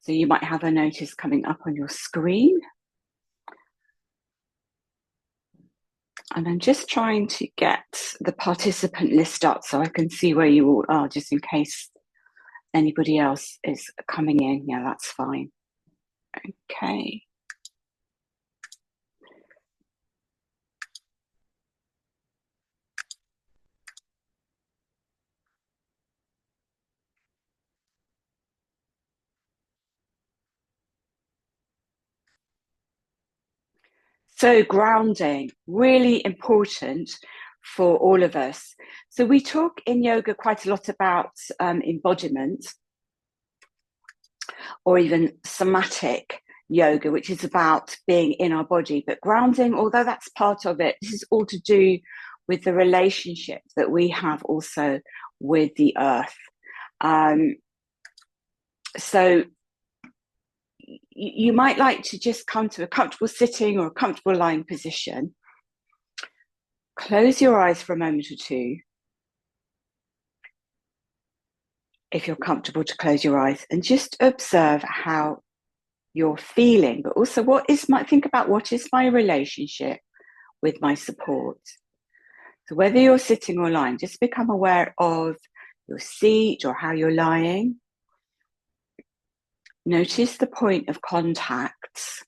So you might have a notice coming up on your screen. And I'm just trying to get the participant list up so I can see where you all are, just in case anybody else is coming in. Yeah, that's fine. Okay. So grounding, really important for all of us. So we talk in yoga quite a lot about embodiment, or even somatic yoga, which is about being in our body. But grounding, although that's part of it, this is all to do with the relationship that we have also with the earth. So you might like to just come to a comfortable sitting or a comfortable lying position. Close your eyes for a moment or two, if you're comfortable to close your eyes, and just observe how you're feeling, but also think about what is my relationship with my support. So whether you're sitting or lying, just become aware of your seat or how you're lying. Notice the point of contact.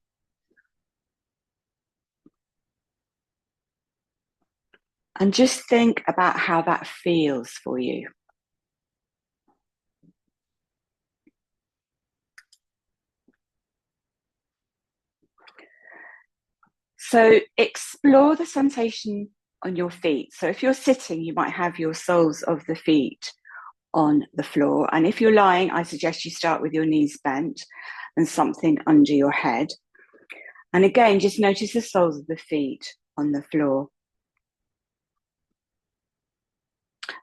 And just think about how that feels for you. So explore the sensation on your feet. So if you're sitting, you might have your soles of the feet on the floor. And if you're lying, I suggest you start with your knees bent and something under your head. And again, just notice the soles of the feet on the floor.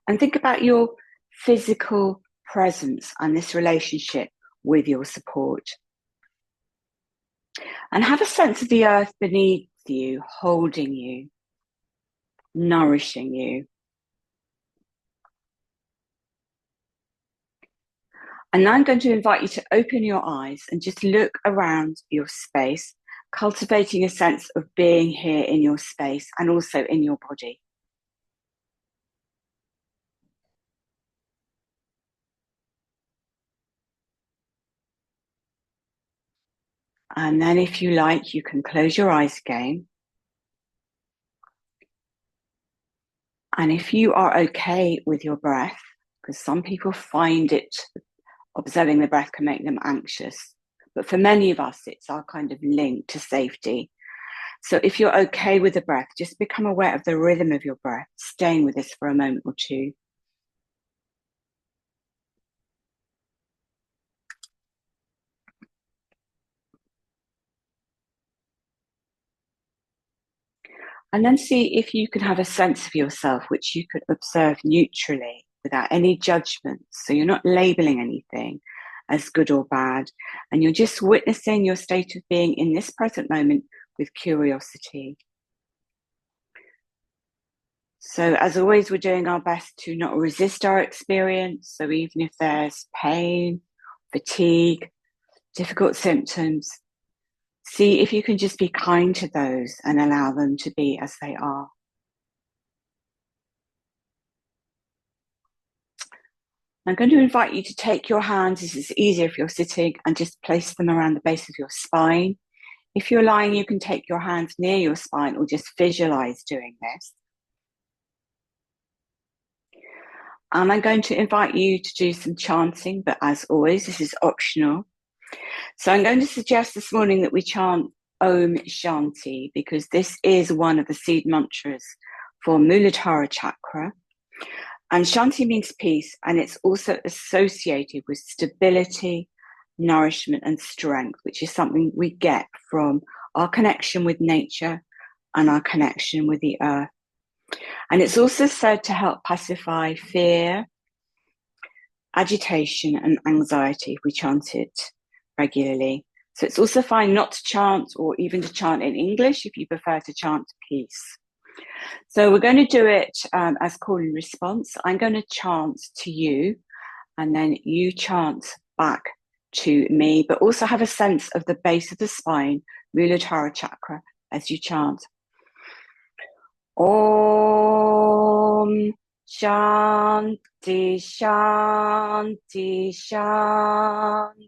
And think about your physical presence and this relationship with your support. And have a sense of the earth beneath you, holding you, nourishing you. And now I'm going to invite you to open your eyes and just look around your space, cultivating a sense of being here in your space and also in your body. And then if you like, you can close your eyes again. And if you are okay with your breath, because some people find it, observing the breath can make them anxious. But for many of us, it's our kind of link to safety. So if you're okay with the breath, just become aware of the rhythm of your breath, staying with this for a moment or two. And then see if you can have a sense of yourself, which you could observe neutrally without any judgment. So you're not labeling anything as good or bad. And you're just witnessing your state of being in this present moment with curiosity. So as always, we're doing our best to not resist our experience. So even if there's pain, fatigue, difficult symptoms, see if you can just be kind to those and allow them to be as they are. I'm going to invite you to take your hands, this is easier if you're sitting, and just place them around the base of your spine. If you're lying, you can take your hands near your spine or just visualize doing this. And I'm going to invite you to do some chanting, but as always, this is optional. So I'm going to suggest this morning that we chant Om Shanti, because this is one of the seed mantras for Muladhara chakra. And Shanti means peace, and it's also associated with stability, nourishment, and strength, which is something we get from our connection with nature and our connection with the earth. And it's also said to help pacify fear, agitation, and anxiety if we chant it regularly. So it's also fine not to chant, or even to chant in English if you prefer to chant peace. So we're going to do it as call and response. I'm going to chant to you, and then you chant back to me, but also have a sense of the base of the spine, Muladhara chakra, as you chant. Om Shanti Shanti Shanti.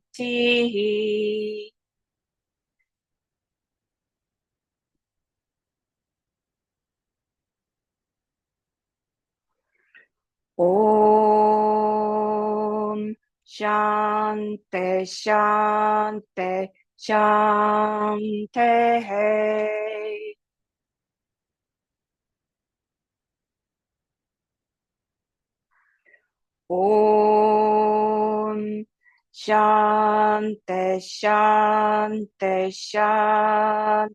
Om Shanti Shanti Shanti. Om Shanti Shanti Shanti.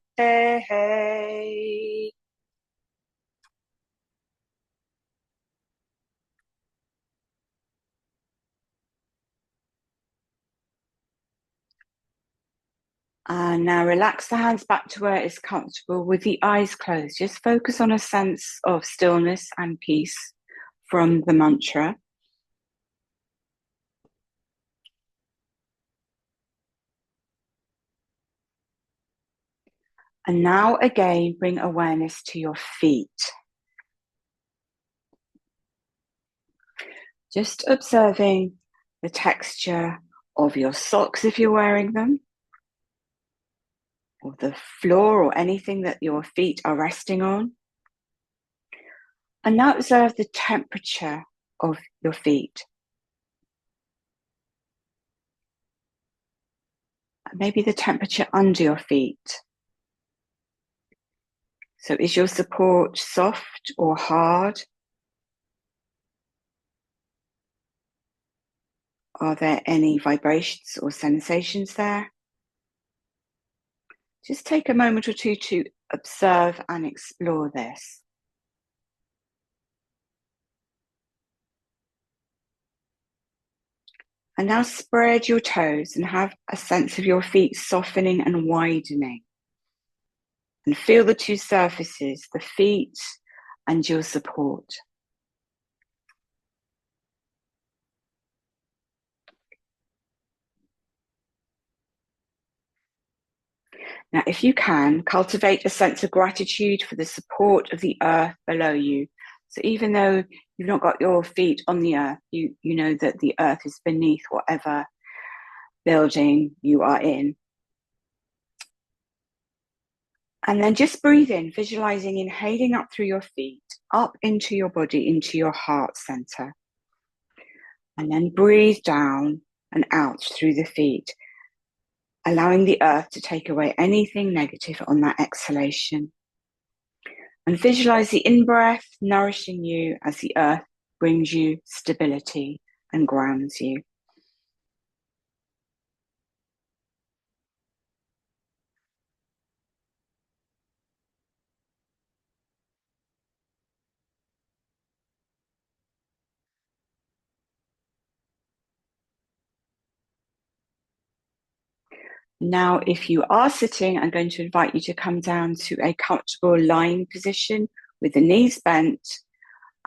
And now relax the hands back to where it's comfortable with the eyes closed. Just focus on a sense of stillness and peace from the mantra. And now again, bring awareness to your feet. Just observing the texture of your socks if you're wearing them, or the floor or anything that your feet are resting on. And now observe the temperature of your feet. Maybe the temperature under your feet. So is your support soft or hard? Are there any vibrations or sensations there? Just take a moment or two to observe and explore this. And now spread your toes and have a sense of your feet softening and widening. And feel the two surfaces, the feet and your support. Now, if you can, cultivate a sense of gratitude for the support of the earth below you. So even though you've not got your feet on the earth, you know that the earth is beneath whatever building you are in. And then just breathe in, visualizing inhaling up through your feet, up into your body, into your heart center. And then breathe down and out through the feet, allowing the earth to take away anything negative on that exhalation. And visualize the in-breath nourishing you as the earth brings you stability and grounds you. Now, if you are sitting, I'm going to invite you to come down to a comfortable lying position with the knees bent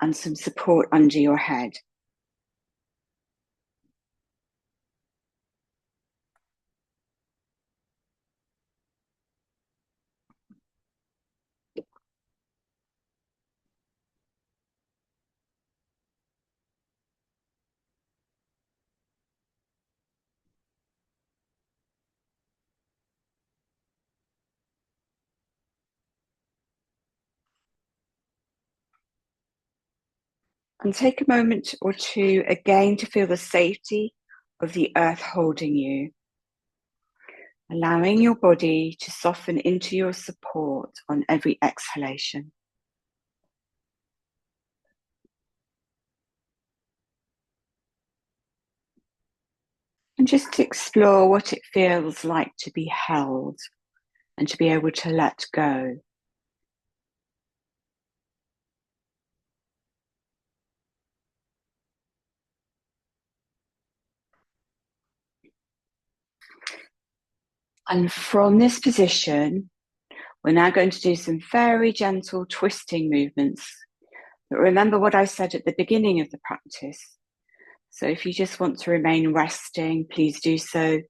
and some support under your head. And take a moment or two again to feel the safety of the earth holding you, allowing your body to soften into your support on every exhalation. And just to explore what it feels like to be held and to be able to let go. And from this position, we're now going to do some very gentle twisting movements. But remember what I said at the beginning of the practice, So if you just want to remain resting, please do so.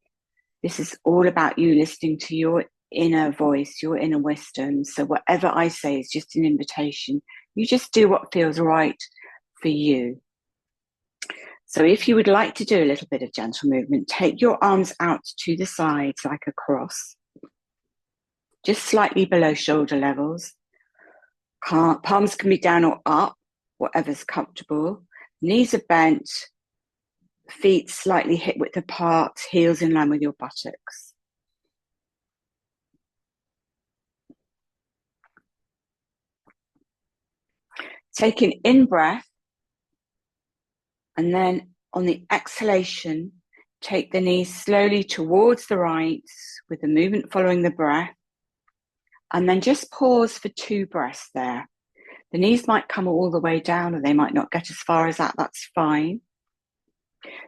This is all about you listening to your inner voice, your inner wisdom. So whatever I say is just an invitation. You just do what feels right for you. So if you would like to do a little bit of gentle movement, take your arms out to the sides like a cross, just slightly below shoulder levels. Palms can be down or up, whatever's comfortable. Knees are bent, feet slightly hip width apart, heels in line with your buttocks. Take an in-breath, and then on the exhalation, take the knees slowly towards the right with the movement following the breath. And then just pause for 2 breaths there. The knees might come all the way down or they might not get as far as that. That's fine.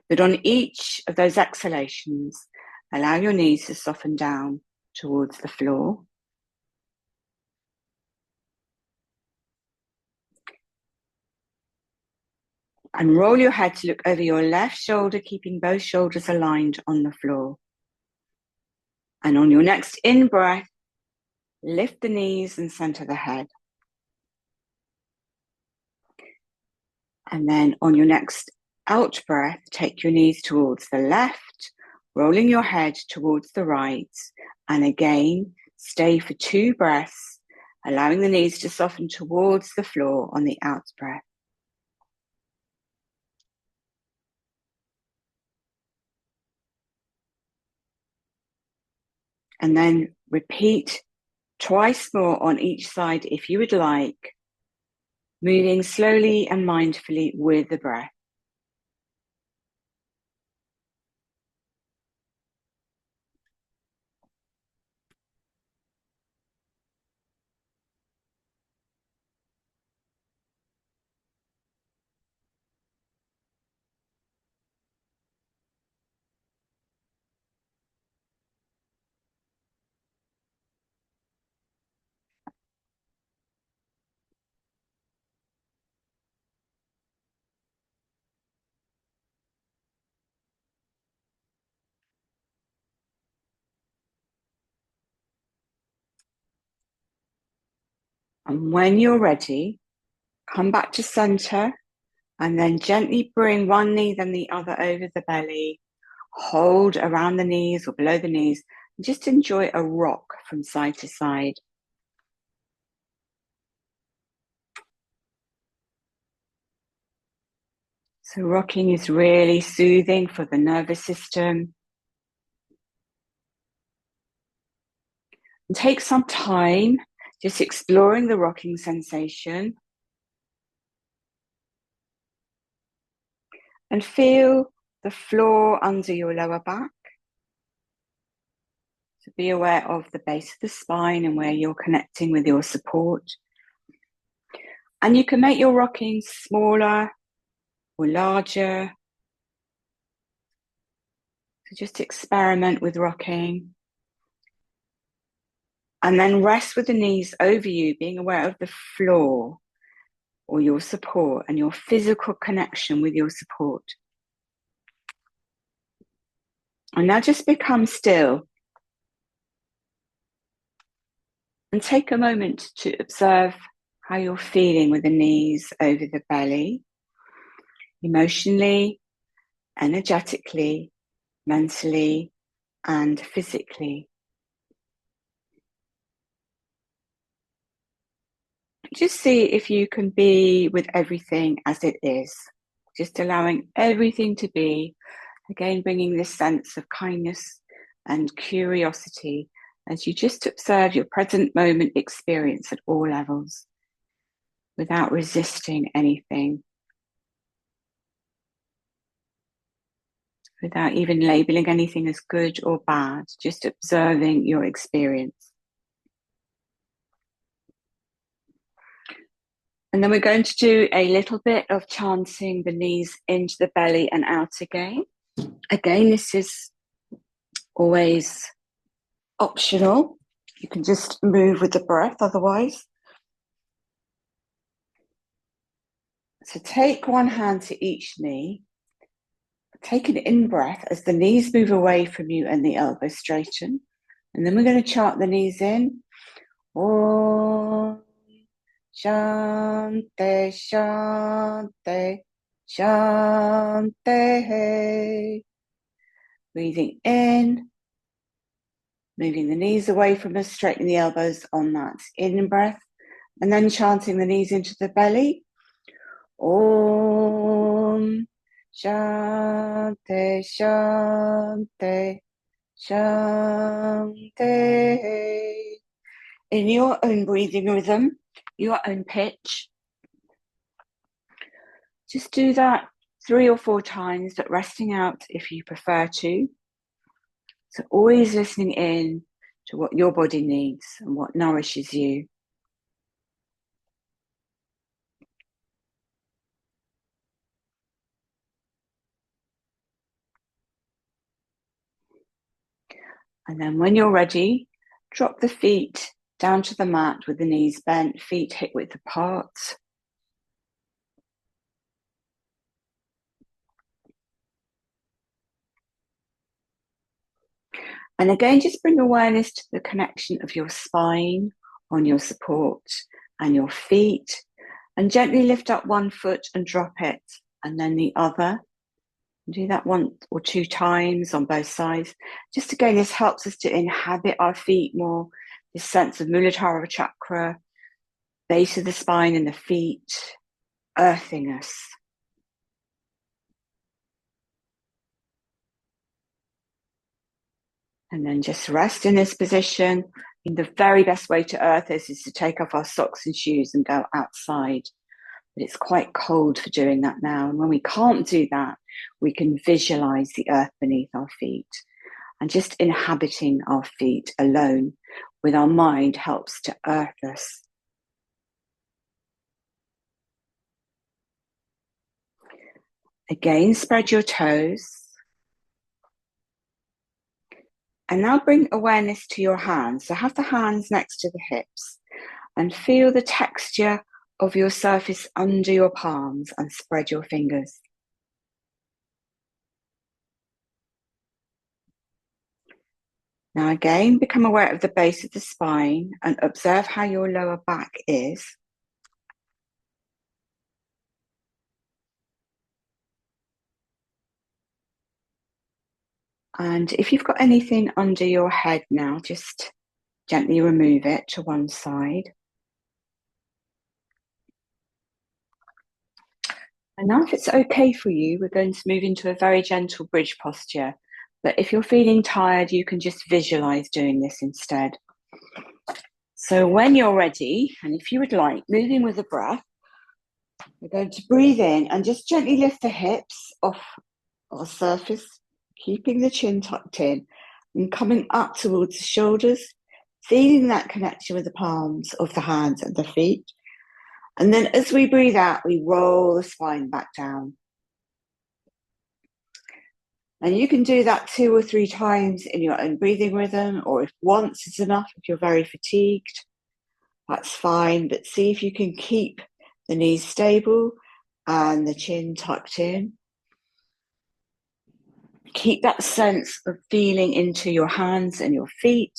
But on each of those exhalations, allow your knees to soften down towards the floor. And roll your head to look over your left shoulder, keeping both shoulders aligned on the floor. And on your next in-breath, lift the knees and center the head. And then on your next out breath, take your knees towards the left, rolling your head towards the right. And again, stay for 2 breaths, allowing the knees to soften towards the floor on the out breath. And then repeat twice more on each side if you would like, moving slowly and mindfully with the breath. And when you're ready, come back to center and then gently bring one knee then the other over the belly. Hold around the knees or below the knees. And just enjoy a rock from side to side. So rocking is really soothing for the nervous system. And take some time just exploring the rocking sensation. And feel the floor under your lower back. So be aware of the base of the spine and where you're connecting with your support. And you can make your rocking smaller or larger. So just experiment with rocking. And then rest with the knees over you, being aware of the floor or your support and your physical connection with your support. And now just become still. And take a moment to observe how you're feeling with the knees over the belly, emotionally, energetically, mentally, and physically. Just see if you can be with everything as it is, just allowing everything to be, again bringing this sense of kindness and curiosity as you just observe your present moment experience at all levels without resisting anything, without even labeling anything as good or bad, just observing your experience. And then we're going to do a little bit of chanting the knees into the belly and out again. Again, this is always optional. You can just move with the breath otherwise. So take one hand to each knee Take an in-breath as the knees move away from you and the elbows straighten. And then we're going to chant the knees in. Om Shanti Shanti Shanti. Breathing in, moving the knees away from us, straightening the elbows on that in-breath. And then chanting the knees into the belly. Om Shanti Shanti Shanti. In your own breathing rhythm, your own pitch. Just do that 3 or 4 times, but resting out if you prefer to. So always listening in to what your body needs and what nourishes you. And then when you're ready, drop the feet down to the mat with the knees bent, feet hip width apart. And again, just bring awareness to the connection of your spine on your support and your feet. And gently lift up one foot and drop it, and then the other. Do that 1 or 2 times on both sides. Just again, this helps us to inhabit our feet more, this sense of Muladhara chakra, base of the spine and the feet, earthing us. And then just rest in this position. And the very best way to earth us is to take off our socks and shoes and go outside. But it's quite cold for doing that now. And when we can't do that, we can visualize the earth beneath our feet. And just inhabiting our feet alone with our mind helps to earth us. Again, spread your toes. And now bring awareness to your hands. So have the hands next to the hips and feel the texture of your surface under your palms and spread your fingers. Now again, become aware of the base of the spine and observe how your lower back is. And if you've got anything under your head now, just gently remove it to one side. And now if it's okay for you, we're going to move into a very gentle bridge posture. But if you're feeling tired, you can just visualize doing this instead. So when you're ready, and if you would like, moving with the breath, we're going to breathe in and just gently lift the hips off our surface, keeping the chin tucked in and coming up towards the shoulders, feeling that connection with the palms of the hands and the feet. And then as we breathe out, we roll the spine back down. And you can do that 2 or 3 times in your own breathing rhythm, or if once is enough, if you're very fatigued, that's fine. But see if you can keep the knees stable and the chin tucked in. Keep that sense of feeling into your hands and your feet.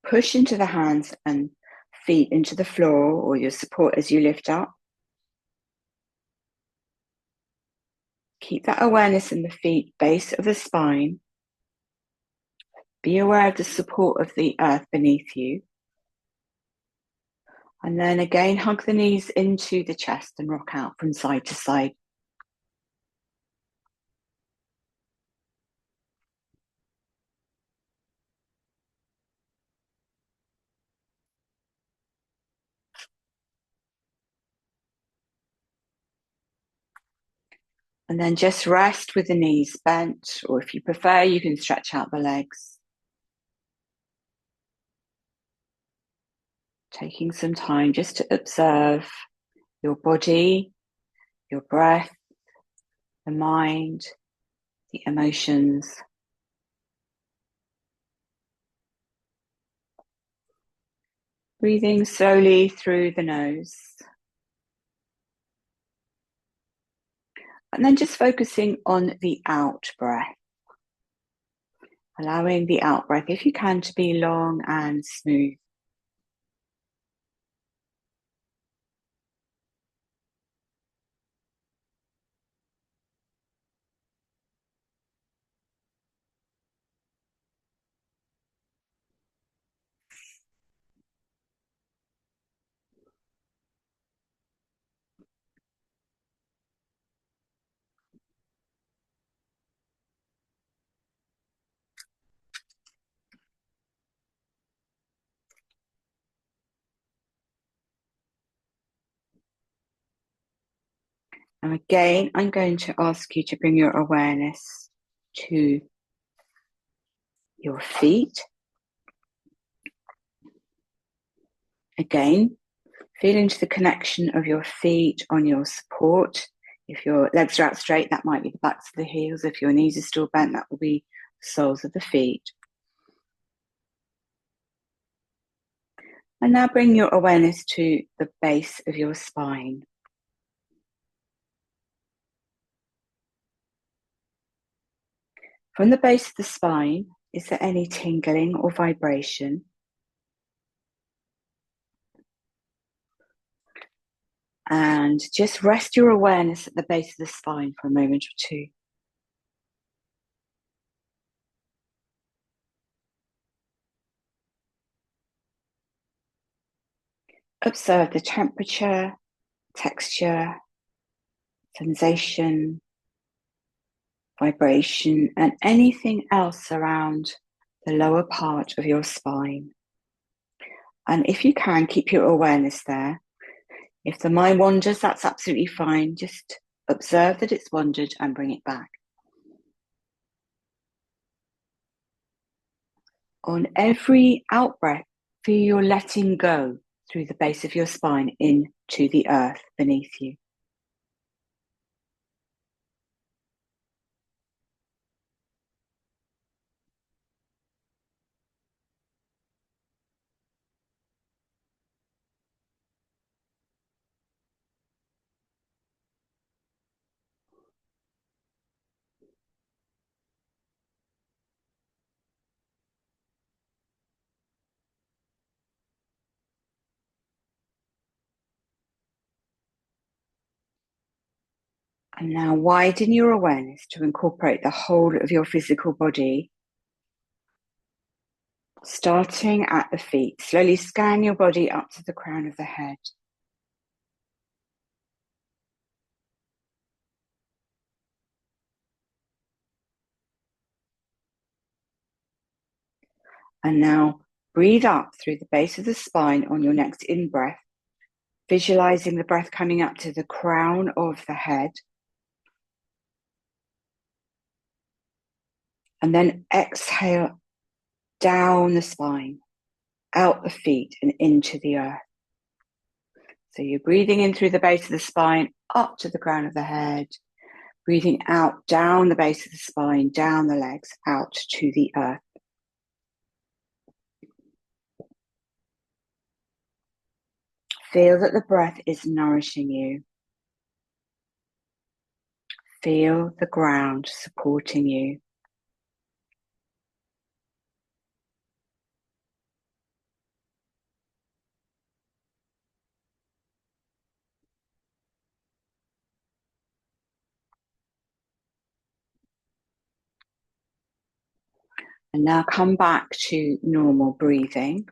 Push into the hands and feet into the floor or your support as you lift up. Keep that awareness in the feet, base of the spine. Be aware of the support of the earth beneath you. And then again, hug the knees into the chest and rock out from side to side. And then just rest with the knees bent, or if you prefer, you can stretch out the legs. Taking some time just to observe your body, your breath, the mind, the emotions. Breathing slowly through the nose. And then just focusing on the out breath. Allowing the out breath, if you can, to be long and smooth. And again, I'm going to ask you to bring your awareness to your feet. Again, feel into the connection of your feet on your support. If your legs are out straight, that might be the backs of the heels. If your knees are still bent, that will be the soles of the feet. And now bring your awareness to the base of your spine. From the base of the spine, is there any tingling or vibration? And just rest your awareness at the base of the spine for a moment or two. Observe the temperature, texture, sensation, vibration, and anything else around the lower part of your spine. And if you can, keep your awareness there. If the mind wanders, that's absolutely fine. Just observe that it's wandered and bring it back. On every out breath, feel your letting go through the base of your spine into the earth beneath you. And now widen your awareness to incorporate the whole of your physical body. Starting at the feet, slowly scan your body up to the crown of the head. And now breathe up through the base of the spine on your next in-breath, visualizing the breath coming up to the crown of the head. And then exhale down the spine, out the feet and into the earth. So you're breathing in through the base of the spine, up to the crown of the head, breathing out down the base of the spine, down the legs, out to the earth. Feel that the breath is nourishing you. Feel the ground supporting you. And now come back to normal breathing.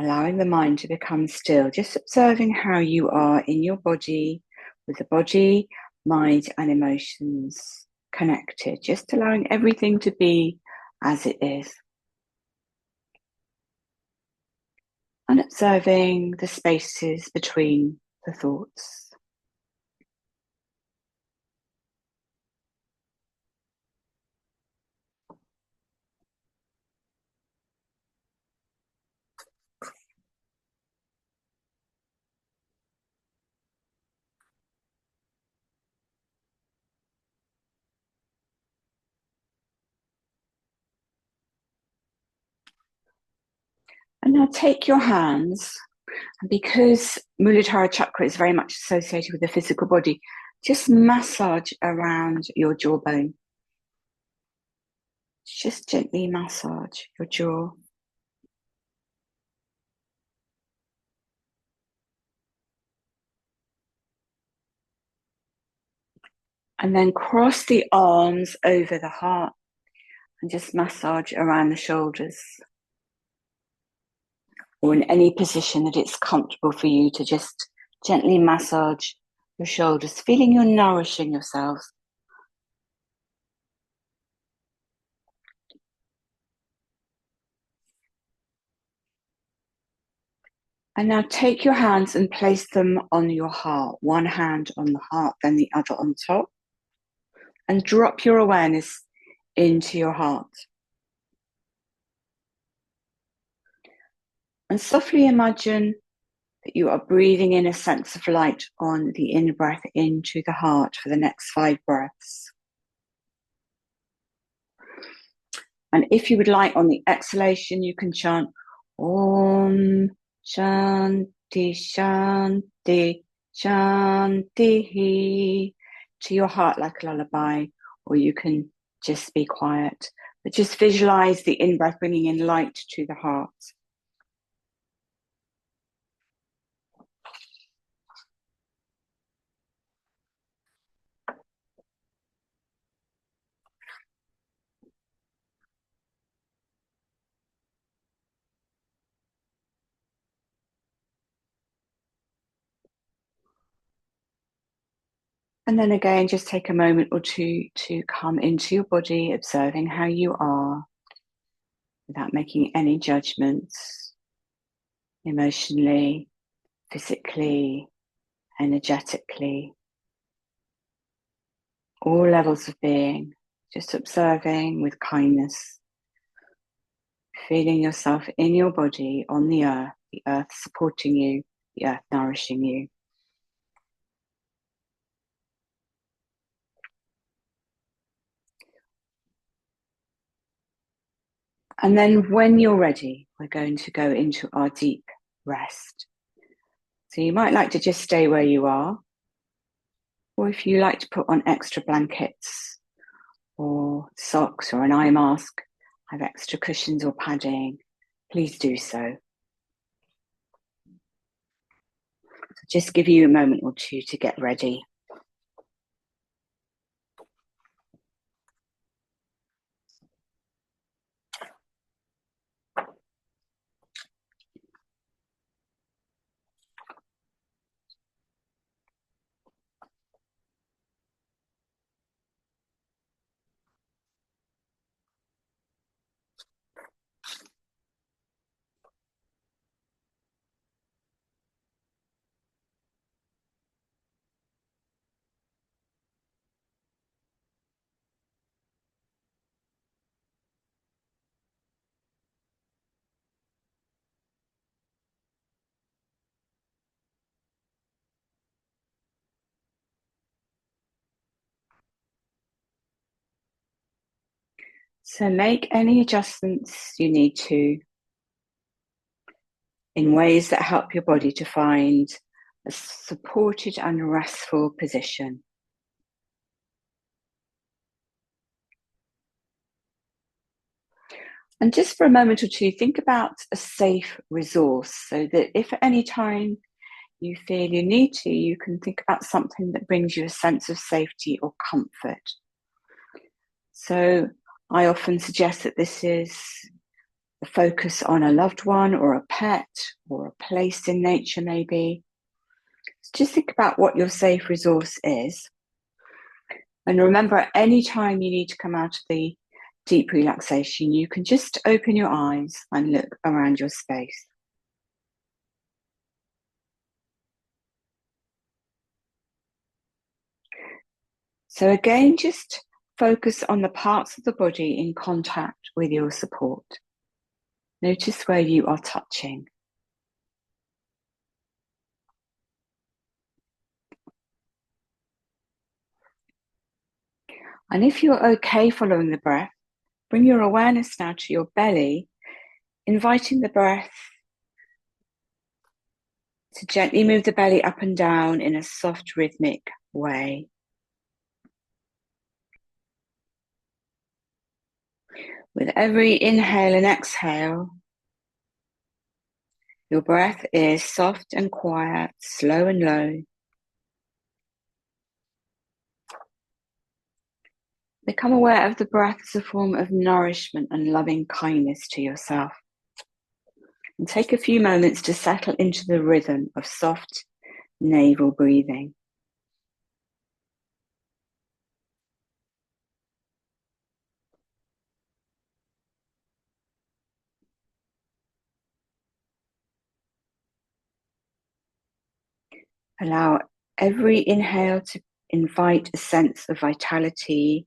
Allowing the mind to become still, just observing how you are in your body, with the body, mind, and emotions connected, just allowing everything to be as it is. And observing the spaces between the thoughts. And now take your hands, and because Muladhara chakra is very much associated with the physical body, just massage around your jawbone. Just gently massage your jaw. And then cross the arms over the heart and just massage around the shoulders. Or in any position that it's comfortable for you to just gently massage your shoulders, feeling you're nourishing yourselves. And now take your hands and place them on your heart. One hand on the heart, then the other on top. And drop your awareness into your heart. And softly imagine that you are breathing in a sense of light on the in-breath into the heart for the next 5 breaths. And if you would like, on the exhalation, you can chant Om Shanti Shanti Shanti to your heart like a lullaby, or you can just be quiet. But just visualize the in-breath bringing in light to the heart. And then again, just take a moment or two to come into your body, observing how you are without making any judgments, emotionally, physically, energetically, all levels of being, just observing with kindness, feeling yourself in your body on the earth supporting you, the earth nourishing you. And then when you're ready, we're going to go into our deep rest. So you might like to just stay where you are, or if you like to put on extra blankets or socks or an eye mask, have extra cushions or padding, please do so. So just give you a moment or two to get ready. So make any adjustments you need to in ways that help your body to find a supported and restful position. And just for a moment or two, think about a safe resource so that if at any time you feel you need to, you can think about something that brings you a sense of safety or comfort. So I often suggest that this is the focus on a loved one or a pet or a place in nature maybe. So just think about what your safe resource is. And remember, at any time you need to come out of the deep relaxation, you can just open your eyes and look around your space. So again, just focus on the parts of the body in contact with your support. Notice where you are touching. And if you're okay following the breath, bring your awareness now to your belly, inviting the breath So gently move the belly up and down in a soft, rhythmic way. With every inhale and exhale, your breath is soft and quiet, slow and low. Become aware of the breath as a form of nourishment and loving kindness to yourself. And take a few moments to settle into the rhythm of soft navel breathing. Allow every inhale to invite a sense of vitality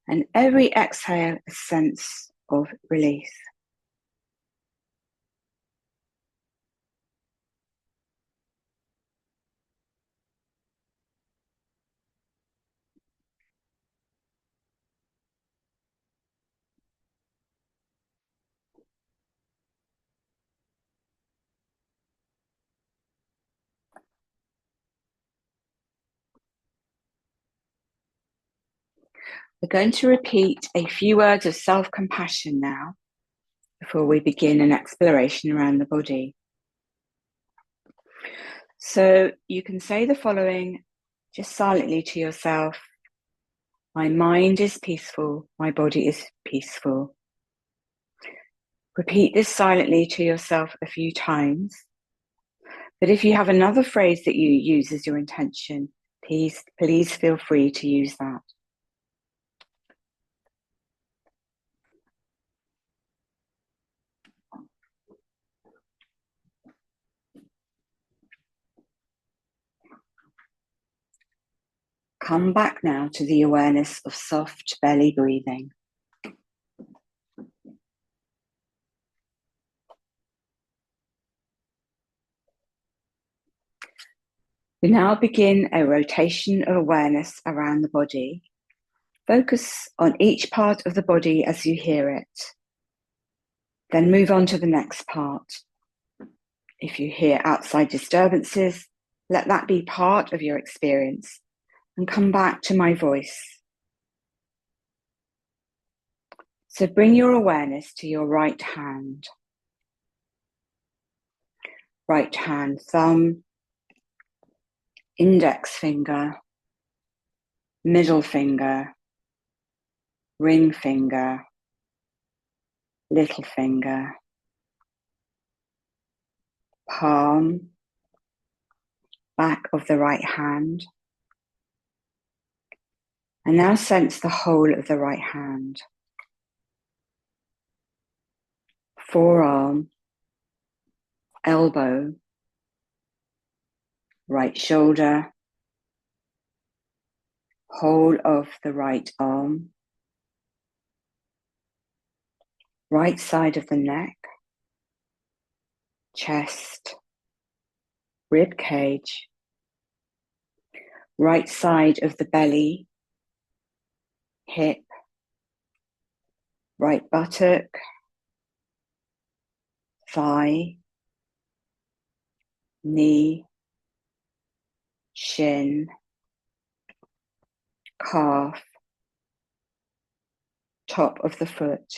and every exhale a sense of release. We're going to repeat a few words of self-compassion now before we begin an exploration around the body. So you can say the following just silently to yourself. My mind is peaceful, my body is peaceful. Repeat this silently to yourself a few times. But if you have another phrase that you use as your intention, please feel free to use that. Come back now to the awareness of soft belly breathing. We now begin a rotation of awareness around the body. Focus on each part of the body as you hear it. Then move on to the next part. If you hear outside disturbances, let that be part of your experience and come back to my voice. So bring your awareness to your right hand. Right hand thumb, index finger, middle finger, ring finger, little finger, palm, back of the right hand. And now sense the whole of the right hand. Forearm, elbow, right shoulder, whole of the right arm, right side of the neck, chest, rib cage, right side of the belly, hip, right buttock, thigh, knee, shin, calf, top of the foot.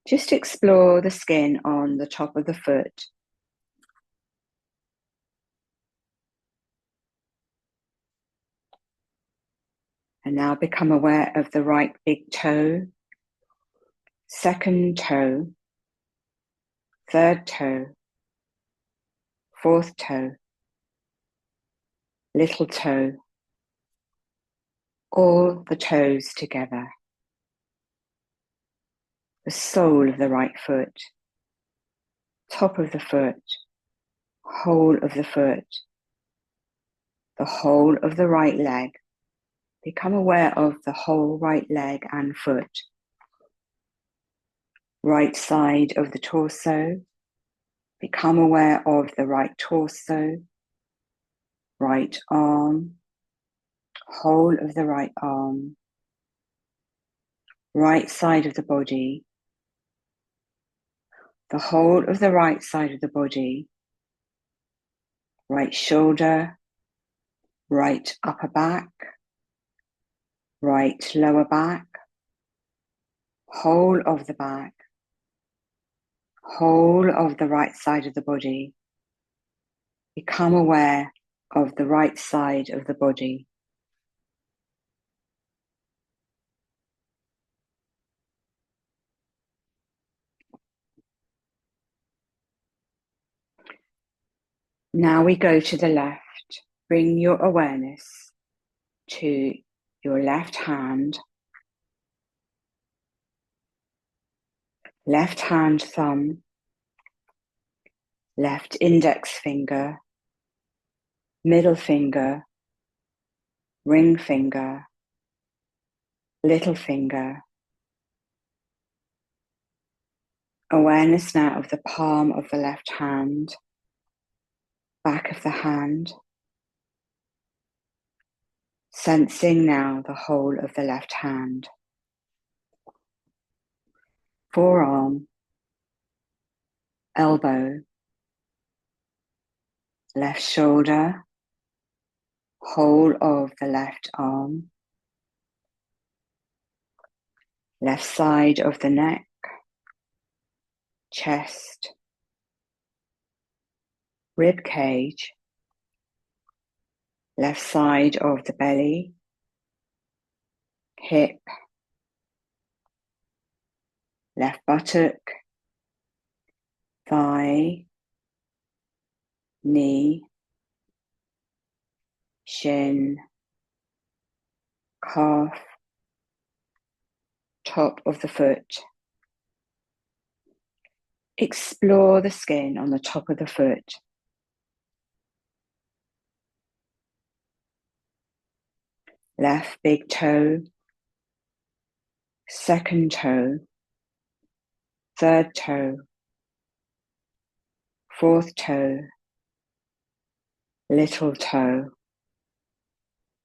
Just explore the skin on the top of the foot. And now become aware of the right big toe, second toe, third toe, fourth toe, little toe, all the toes together. The sole of the right foot, top of the foot, whole of the foot, the whole of the right leg. Become aware of the whole right leg and foot. Right side of the torso. Become aware of the right torso, right arm, whole of the right arm, right side of the body, the whole of the right side of the body, right shoulder, right upper back, right lower back, whole of the back, whole of the right side of the body. Become aware of the right side of the body. Now we go to the left. Bring your awareness to your left hand, left hand thumb, left index finger, middle finger, ring finger, little finger. Awareness now of the palm of the left hand, back of the hand. Sensing now the whole of the left hand. Forearm, elbow, left shoulder, whole of the left arm, left side of the neck, chest, rib cage, left side of the belly, hip, left buttock, thigh, knee, shin, calf, top of the foot. Explore the skin on the top of the foot. Left big toe, second toe, third toe, fourth toe, little toe,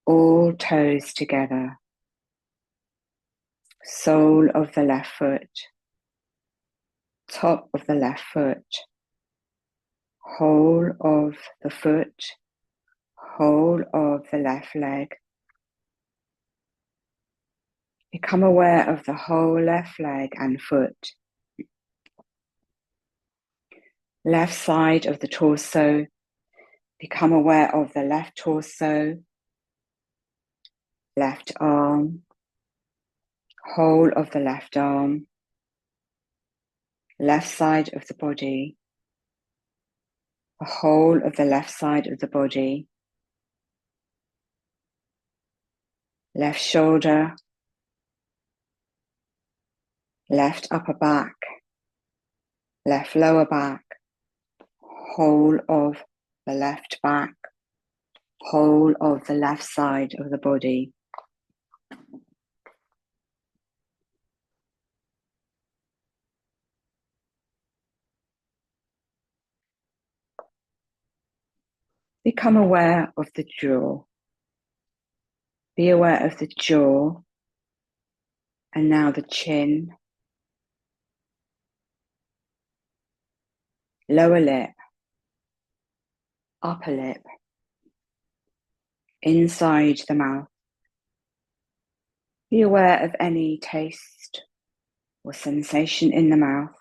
all toes together. Sole of the left foot, top of the left foot, whole of the foot, whole of the left leg. Become aware of the whole left leg and foot. Left side of the torso. Become aware of the left torso, left arm, whole of the left arm, left side of the body, the whole of the left side of the body, left shoulder, left upper back, left lower back, whole of the left back, whole of the left side of the body. Become aware of the jaw. Be aware of the jaw, and now the chin, lower lip, upper lip, inside the mouth. Be aware of any taste or sensation in the mouth.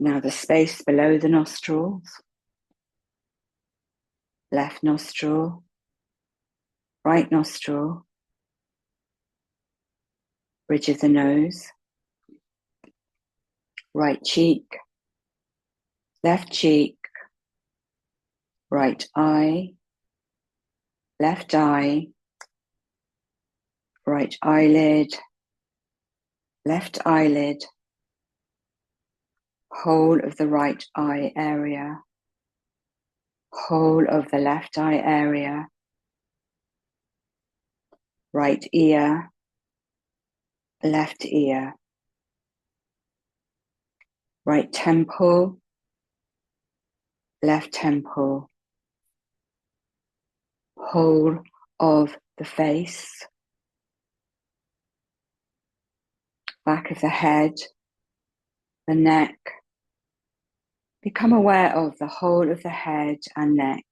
Now the space below the nostrils, left nostril, right nostril, bridge of the nose, right cheek, left cheek, right eye, left eye, right eyelid, left eyelid, whole of the right eye area, whole of the left eye area, right ear, left ear, right temple, left temple, whole of the face, back of the head, the neck, Become aware of the whole of the head and neck.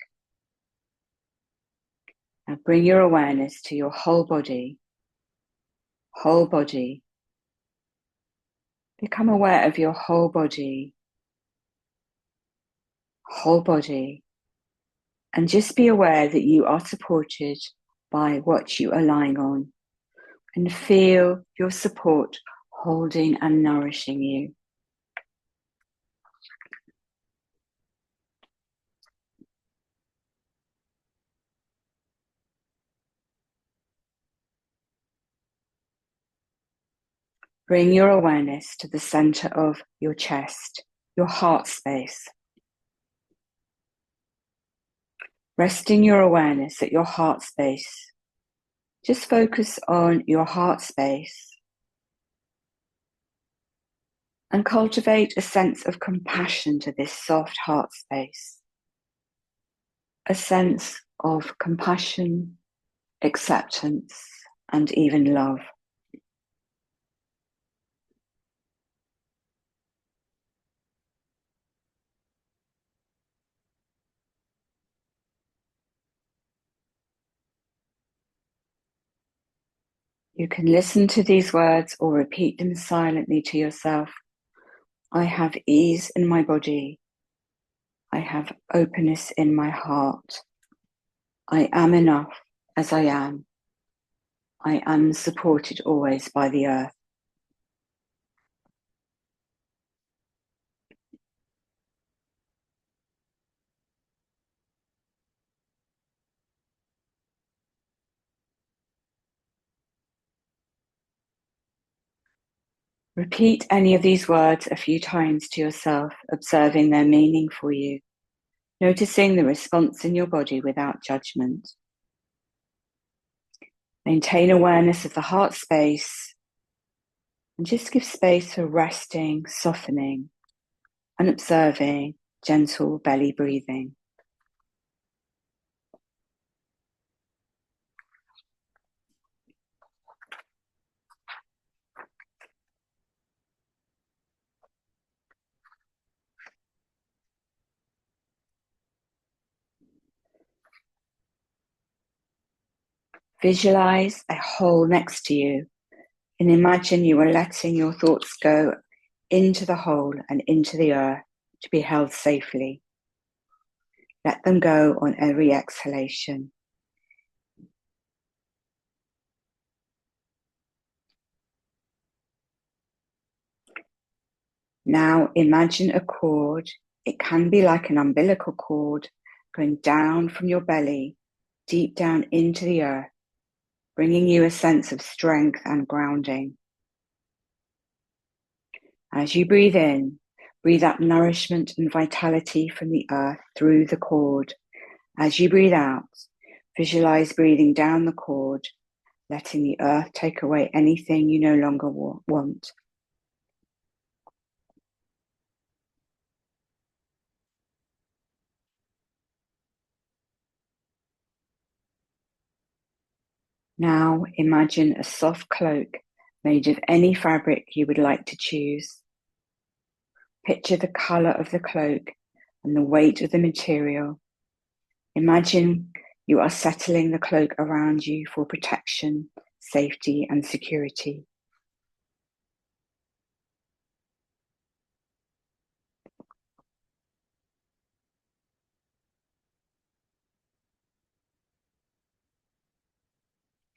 Now bring your awareness to your whole body. Whole body. Become aware of your whole body. Whole body. And just be aware that you are supported by what you are lying on. And feel your support holding and nourishing you. Bring your awareness to the center of your chest, your heart space. Resting your awareness at your heart space. Just focus on your heart space and cultivate a sense of compassion to this soft heart space. A sense of compassion, acceptance, and even love. You can listen to these words or repeat them silently to yourself. I have ease in my body. I have openness in my heart. I am enough as I am. I am supported always by the earth. Repeat any of these words a few times to yourself, observing their meaning for you, noticing the response in your body without judgment. Maintain awareness of the heart space and just give space for resting, softening, and observing gentle belly breathing. Visualize a hole next to you and imagine you are letting your thoughts go into the hole and into the earth to be held safely. Let them go on every exhalation. Now imagine a cord. It can be like an umbilical cord going down from your belly, deep down into the earth, bringing you a sense of strength and grounding. As you breathe in, breathe out nourishment and vitality from the earth through the cord. As you breathe out, visualize breathing down the cord, letting the earth take away anything you no longer want. Now imagine a soft cloak made of any fabric you would like to choose. Picture the color of the cloak and the weight of the material. Imagine you are settling the cloak around you for protection, safety, and security.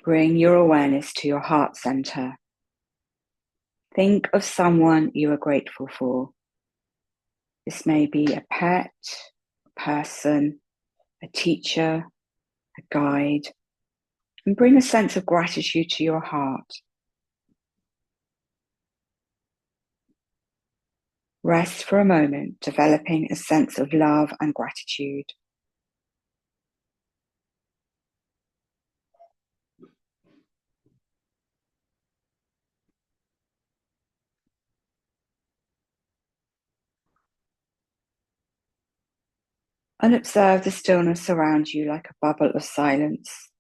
Bring your awareness to your heart center. Think of someone you are grateful for. This may be a pet, a person, a teacher, a guide, and bring a sense of gratitude to your heart. Rest for a moment, developing a sense of love and gratitude. And observe the stillness around you like a bubble of silence.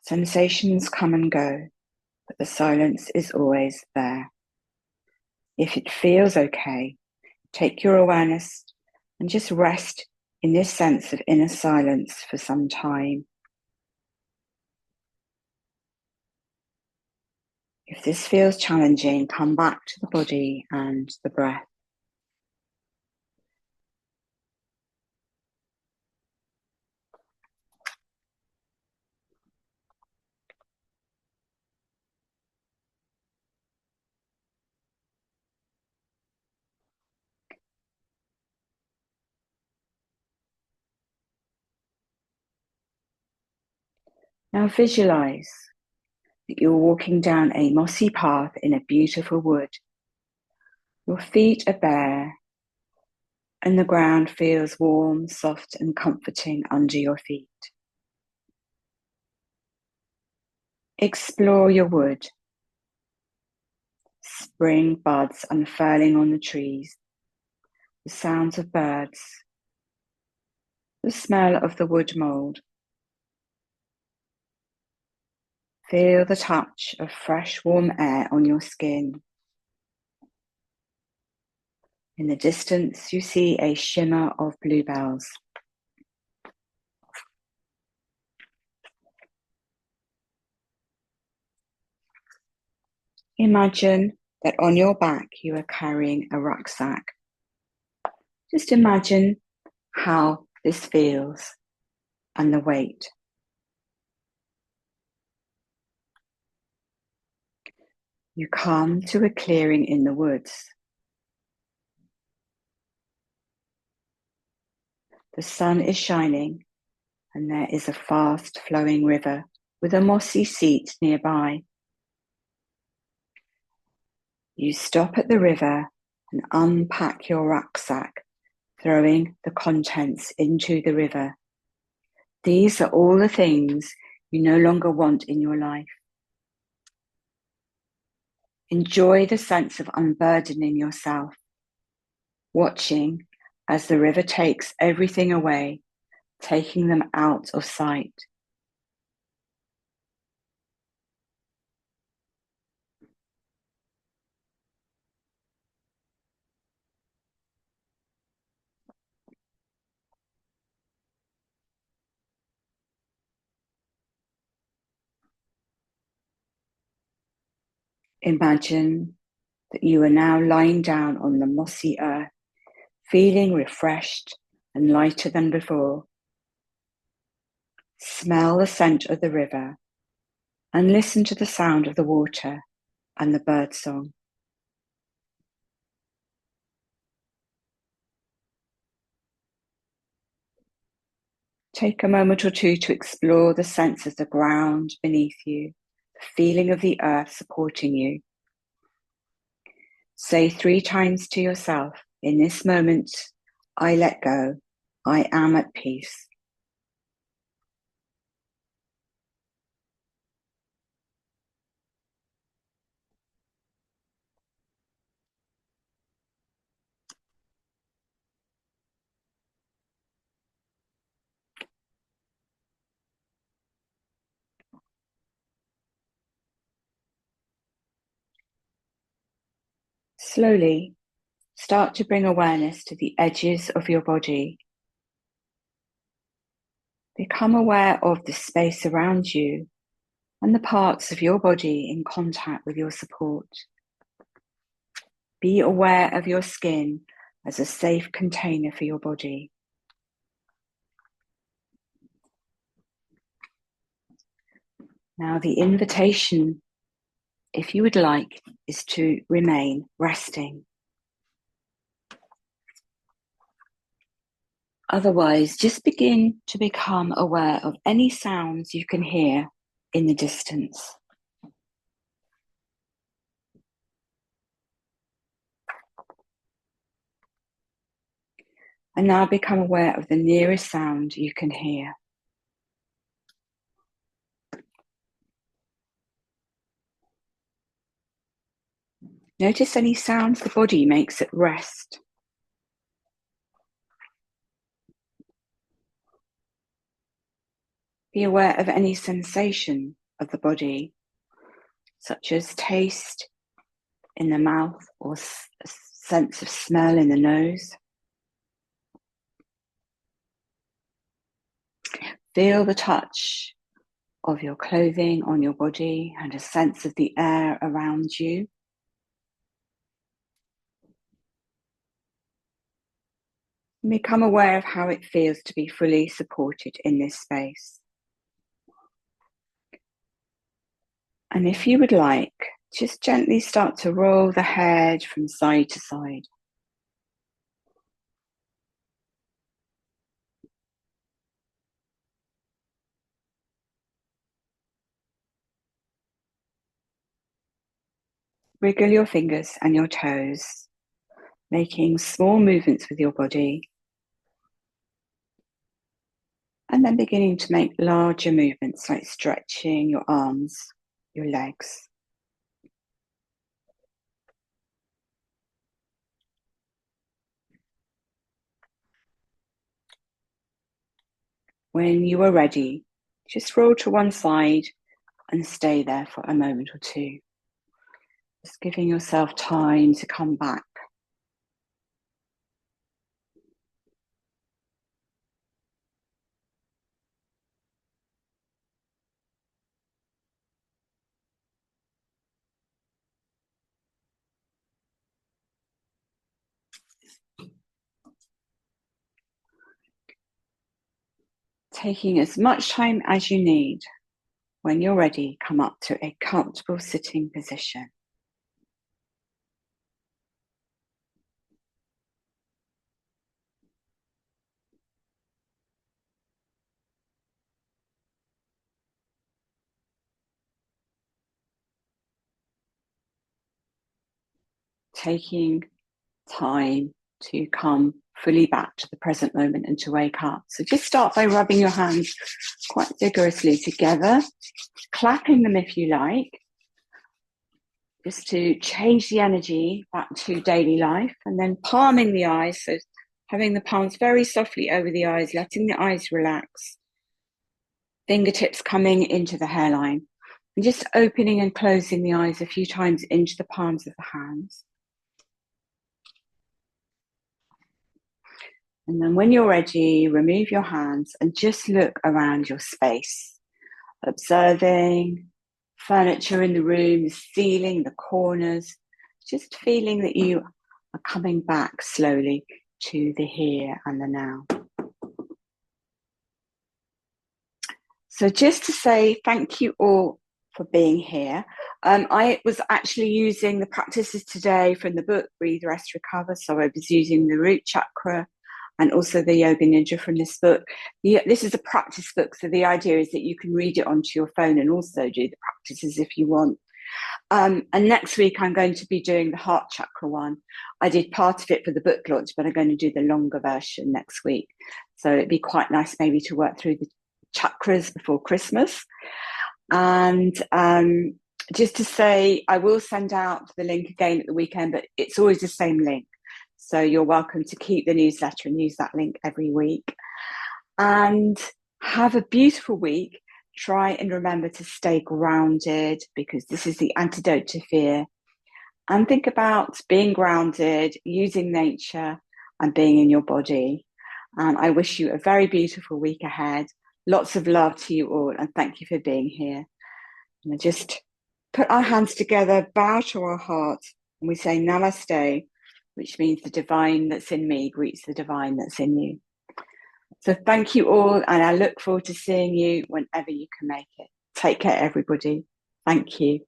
Sensations come and go, but the silence is always there. If it feels okay, Take your awareness and just rest in this sense of inner silence for some time. If this feels challenging, come back to the body and the breath. Now visualize that you're walking down a mossy path in a beautiful wood. Your feet are bare and the ground feels warm, soft and comforting under your feet. Explore your wood. Spring buds unfurling on the trees, the sounds of birds, the smell of the wood mold. Feel the touch of fresh, warm air on your skin. In the distance, you see a shimmer of bluebells. Imagine that on your back you are carrying a rucksack. Just imagine how this feels and the weight. You come to a clearing in the woods. The sun is shining and there is a fast flowing river with a mossy seat nearby. You stop at the river and unpack your rucksack, throwing the contents into the river. These are all the things you no longer want in your life. Enjoy the sense of unburdening yourself, watching as the river takes everything away, taking them out of sight. Imagine that you are now lying down on the mossy earth, feeling refreshed and lighter than before. Smell the scent of the river and listen to the sound of the water and the bird song. Take a moment or two to explore the sense of the ground beneath you, the feeling of the earth supporting you. Say 3 times to yourself, in this moment, I let go, I am at peace. Slowly, start to bring awareness to the edges of your body. Become aware of the space around you and the parts of your body in contact with your support. Be aware of your skin as a safe container for your body. Now the invitation, if you would like, is to remain resting. Otherwise, just begin to become aware of any sounds you can hear in the distance. And now become aware of the nearest sound you can hear. Notice any sounds the body makes at rest. Be aware of any sensation of the body, such as taste in the mouth or sense of smell in the nose. Feel the touch of your clothing on your body and a sense of the air around you. Become aware of how it feels to be fully supported in this space. And if you would like, just gently start to roll the head from side to side. Wiggle your fingers and your toes, making small movements with your body. And then beginning to make larger movements like stretching your arms, your legs. When you are ready, just roll to one side and stay there for a moment or two. Just giving yourself time to come back. Taking as much time as you need. When you're ready, come up to a comfortable sitting position. Taking time to come fully back to the present moment and to wake up. So just start by rubbing your hands quite vigorously together, clapping them if you like, just to change the energy back to daily life, and then palming the eyes, so having the palms very softly over the eyes, letting the eyes relax, fingertips coming into the hairline, and just opening and closing the eyes a few times into the palms of the hands. And then when you're ready, remove your hands and just look around your space, observing furniture in the room, the ceiling, the corners, just feeling that you are coming back slowly to the here and the now. So just to say thank you all for being here. I was actually using the practices today from the book Breathe, Rest, Recover. So I was using the root chakra and also the Yoga Nidra from this book. This is a practice book, so the idea is that you can read it onto your phone and also do the practices if you want. And next week, I'm going to be doing the heart chakra one. I did part of it for the book launch, but I'm going to do the longer version next week. So it'd be quite nice maybe to work through the chakras before Christmas. And just to say, I will send out the link again at the weekend, but it's always the same link. So you're welcome to keep the newsletter and use that link every week. And have a beautiful week. Try and remember to stay grounded, because this is the antidote to fear. And think about being grounded, using nature, and being in your body. And I wish you a very beautiful week ahead. Lots of love to you all, and thank you for being here. And just put our hands together, bow to our heart, and we say namaste, which means the divine that's in me greets the divine that's in you. So thank you all, and I look forward to seeing you whenever you can make it. Take care, everybody. Thank you.